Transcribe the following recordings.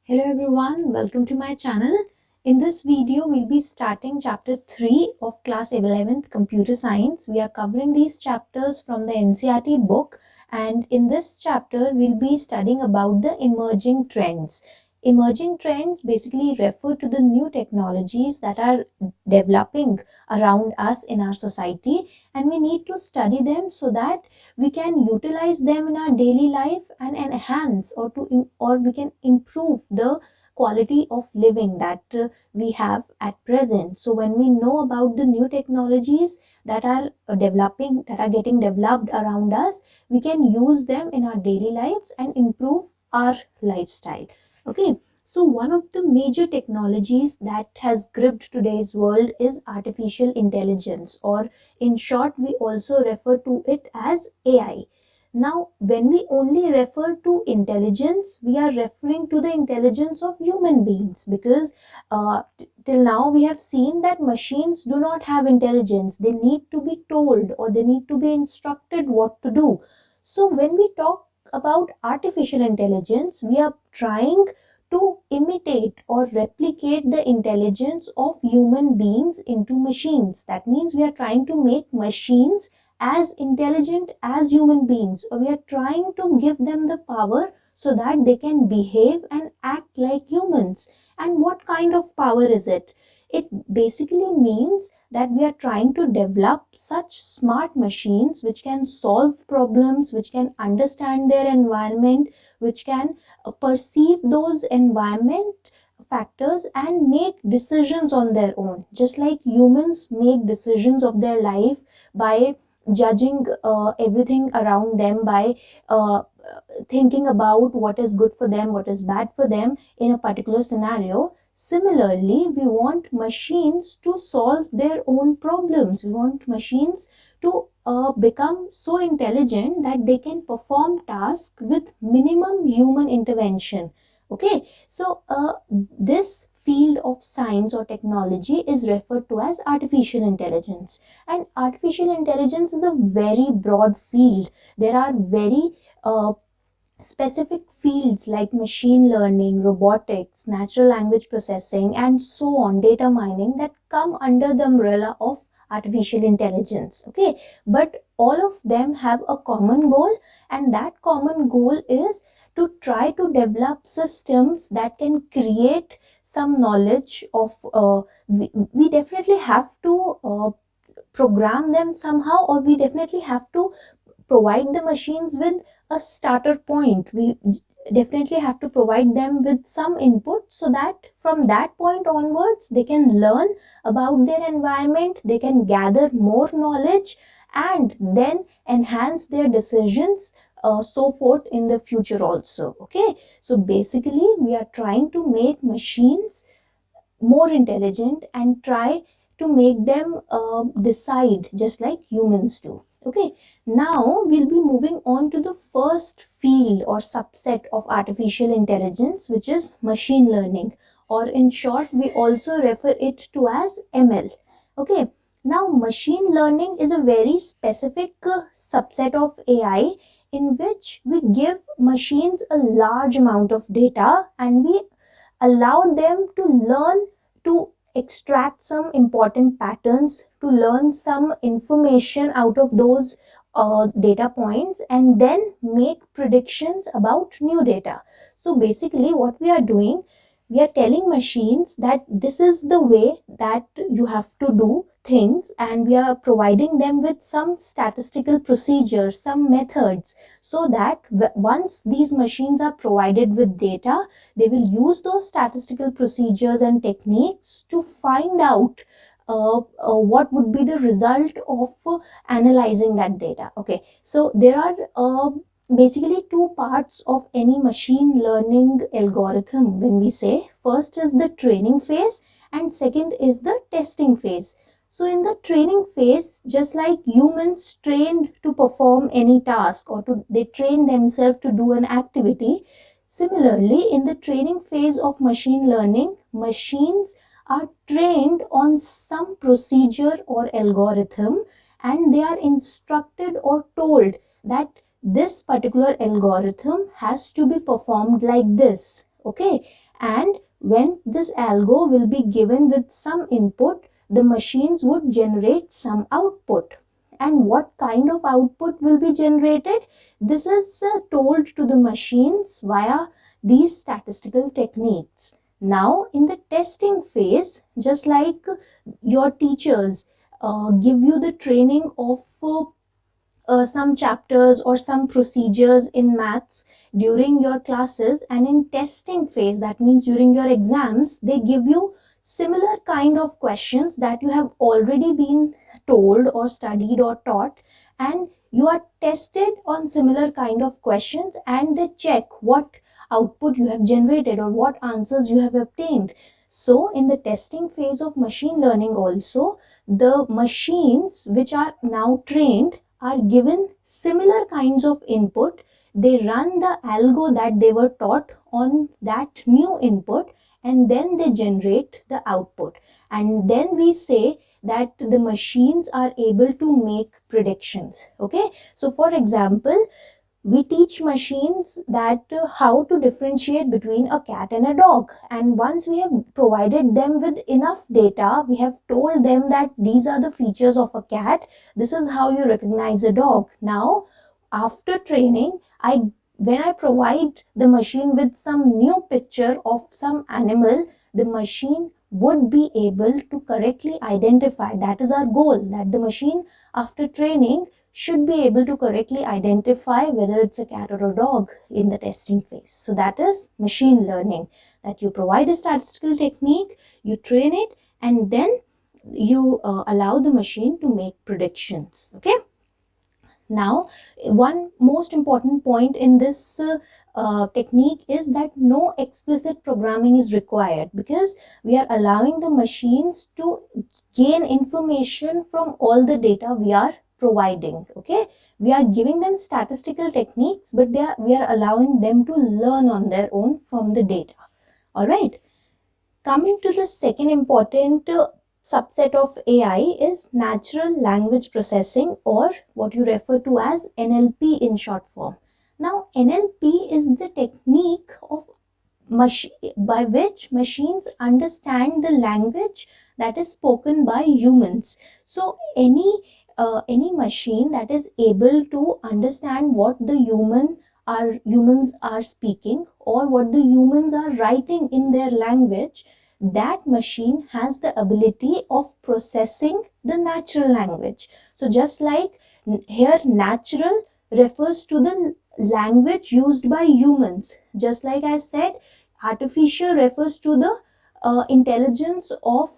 Hello everyone, welcome to my channel. In this video, we'll be starting chapter 3 of class 11th computer science. We are covering these chapters from the NCERT book, and in this chapter, we'll be studying about the emerging trends. Emerging trends basically refer to the new technologies that are developing around us in our society, and we need to study them so that we can utilize them in our daily life and enhance or we can improve the quality of living that we have at present. So when we know about the new technologies that are getting developed around us, we can use them in our daily lives and improve our lifestyle. Okay, so one of the major technologies that has gripped today's world is artificial intelligence, or in short, we also refer to it as AI. Now, when we only refer to intelligence, we are referring to the intelligence of human beings, because till now we have seen that machines do not have intelligence. They need to be told or they need to be instructed what to do. So when we talk about artificial intelligence, we are trying to imitate or replicate the intelligence of human beings into machines. That means we are trying to make machines as intelligent as human beings, or we are trying to give them the power so that they can behave and act like humans. And what kind of power is it? It basically means that we are trying to develop such smart machines which can solve problems, which can understand their environment, which can perceive those environment factors and make decisions on their own, just like humans make decisions of their life by judging everything around them, by thinking about what is good for them, what is bad for them in a particular scenario. Similarly, we want machines to solve their own problems. We want machines to become so intelligent that they can perform tasks with minimum human intervention. Okay, so this field of science or technology is referred to as artificial intelligence. And artificial intelligence is a very broad field. There are very specific fields like machine learning, robotics, natural language processing, and so on, data mining, that come under the umbrella of artificial intelligence. Okay, but all of them have a common goal, and that common goal is to try to develop systems that can create some knowledge of we definitely have to program them somehow, or we definitely have to provide the machines with a starter point. We definitely have to provide them with some input so that from that point onwards they can learn about their environment, they can gather more knowledge and then enhance their decisions, so forth in the future also. Okay, so basically we are trying to make machines more intelligent and try to make them decide just like humans do. Okay, now we'll be moving on to the first field or subset of artificial intelligence, which is machine learning, or in short, we also refer it to as ML. Okay, now machine learning is a very specific subset of AI in which we give machines a large amount of data and we allow them to learn, to extract some important patterns, to learn some information out of those data points and then make predictions about new data. So basically what we are doing, we are telling machines that this is the way that you have to do things, and we are providing them with some statistical procedures, some methods, so that once these machines are provided with data, they will use those statistical procedures and techniques to find out what would be the result of analyzing that data. Okay, so there are basically two parts of any machine learning algorithm. When we say, first is the training phase and second is the testing phase. So in the training phase, just like humans trained to perform any task, or they train themselves to do an activity, similarly, in the training phase of machine learning, machines are trained on some procedure or algorithm, and they are instructed or told that this particular algorithm has to be performed like this. Okay, and when this algo will be given with some input, the machines would generate some output. And what kind of output will be generated? This is told to the machines via these statistical techniques. Now, in the testing phase, just like your teachers give you the training of some chapters or some procedures in maths during your classes, and in testing phase, that means during your exams, they give you similar kind of questions that you have already been told or studied or taught, and you are tested on similar kind of questions, and they check what output you have generated or what answers you have obtained. So in the testing phase of machine learning also, the machines which are now trained are given similar kinds of input. They run the algo that they were taught on that new input, and then they generate the output. And then we say that the machines are able to make predictions. Okay, so for example, we teach machines that how to differentiate between a cat and a dog, and once we have provided them with enough data, we have told them that these are the features of a cat, this is how you recognize a dog. Now after training, when I provide the machine with some new picture of some animal, the machine would be able to correctly identify. That is our goal, that the machine after training should be able to correctly identify whether it's a cat or a dog in the testing phase. So that is machine learning, that you provide a statistical technique, you train it, and then you allow the machine to make predictions. Okay. Now, one most important point in this technique is that no explicit programming is required, because we are allowing the machines to gain information from all the data we are providing. Okay, we are giving them statistical techniques, but we are allowing them to learn on their own from the data. All right, coming to the second important subset of AI is natural language processing, or what you refer to as NLP in short form. Now, NLP is the technique of by which machines understand the language that is spoken by humans. So any machine that is able to understand what the humans are speaking, or what the humans are writing in their language, that machine has the ability of processing the natural language. So just like here, natural refers to the language used by humans. Just like I said, artificial refers to the intelligence of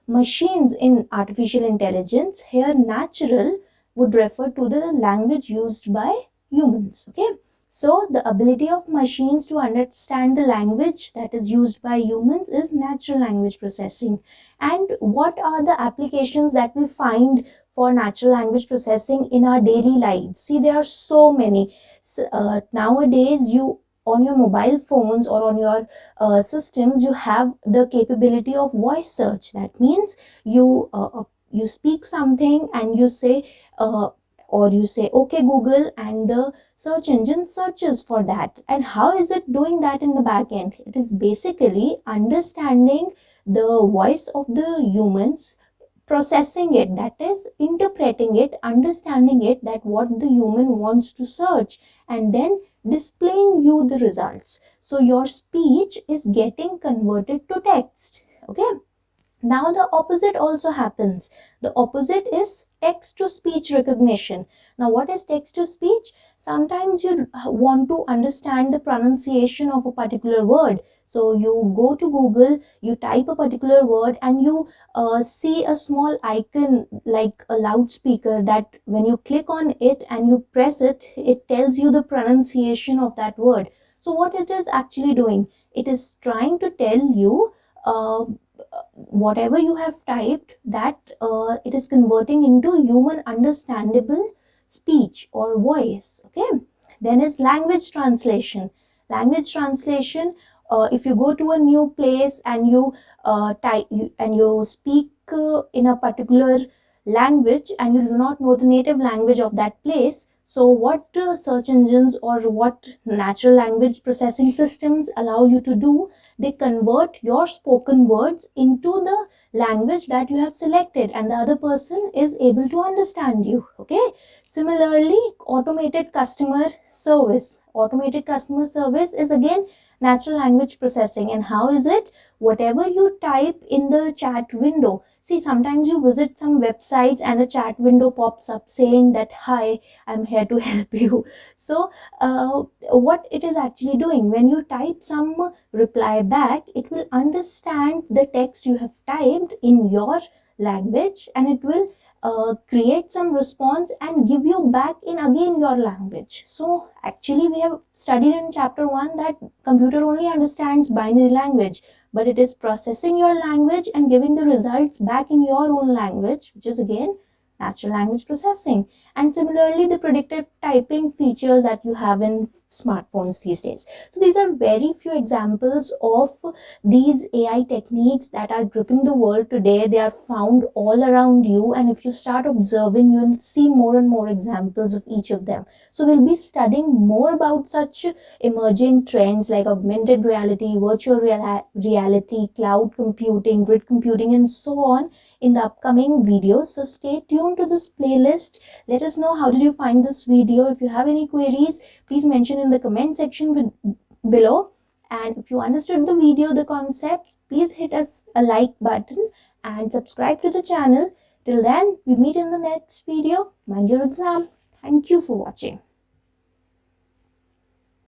machines in artificial intelligence. Here, natural would refer to the language used by humans. Okay, so the ability of machines to understand the language that is used by humans is natural language processing. And what are the applications that we find for natural language processing in our daily lives? See, there are so many. Nowadays, you on your mobile phones or on your systems, you have the capability of voice search. That means you speak something and you say or you say, okay Google, and the search engine searches for that. And how is it doing that in the back end? It is basically understanding the voice of the humans, processing it, that is interpreting it, understanding it, that what the human wants to search, and then displaying you the results. So your speech is getting converted to text. Okay, now the opposite also happens. The opposite is text to speech recognition. Now what is text to speech? Sometimes you want to understand the pronunciation of a particular word, so you go to Google, you type a particular word, and you see a small icon like a loudspeaker, that when you click on it and you press it, it tells you the pronunciation of that word. So what it is actually doing? It is trying to tell you whatever you have typed, that it is converting into human understandable speech or voice. Okay, then is language translation. Language translation, if you go to a new place and you speak in a particular language and you do not know the native language of that place, So what search engines or what natural language processing systems allow you to do, they convert your spoken words into the language that you have selected, and the other person is able to understand you. Okay. Similarly, automated customer service is again natural language processing. And how is it? Whatever you type in the chat window, see, sometimes you visit some websites and a chat window pops up saying that, hi, I'm here to help you. So what it is actually doing, when you type some reply back, it will understand the text you have typed in your language, and it will create some response and give you back in again your language. So actually we have studied in chapter 1 that computer only understands binary language, but it is processing your language and giving the results back in your own language, which is again natural language processing. And similarly, the predictive typing features that you have in smartphones these days. So these are very few examples of these AI techniques that are gripping the world today. They are found all around you, and if you start observing, you will see more and more examples of each of them. So we'll be studying more about such emerging trends like augmented reality, virtual reality, cloud computing, grid computing, and so on in the upcoming videos. So stay tuned to this playlist. Let us know how did you find this video. If you have any queries, please mention in the comment section below. And if you understood the video, the concepts, please hit us a like button and subscribe to the channel. Till then, we meet in the next video. Mind your exam. Thank you for watching.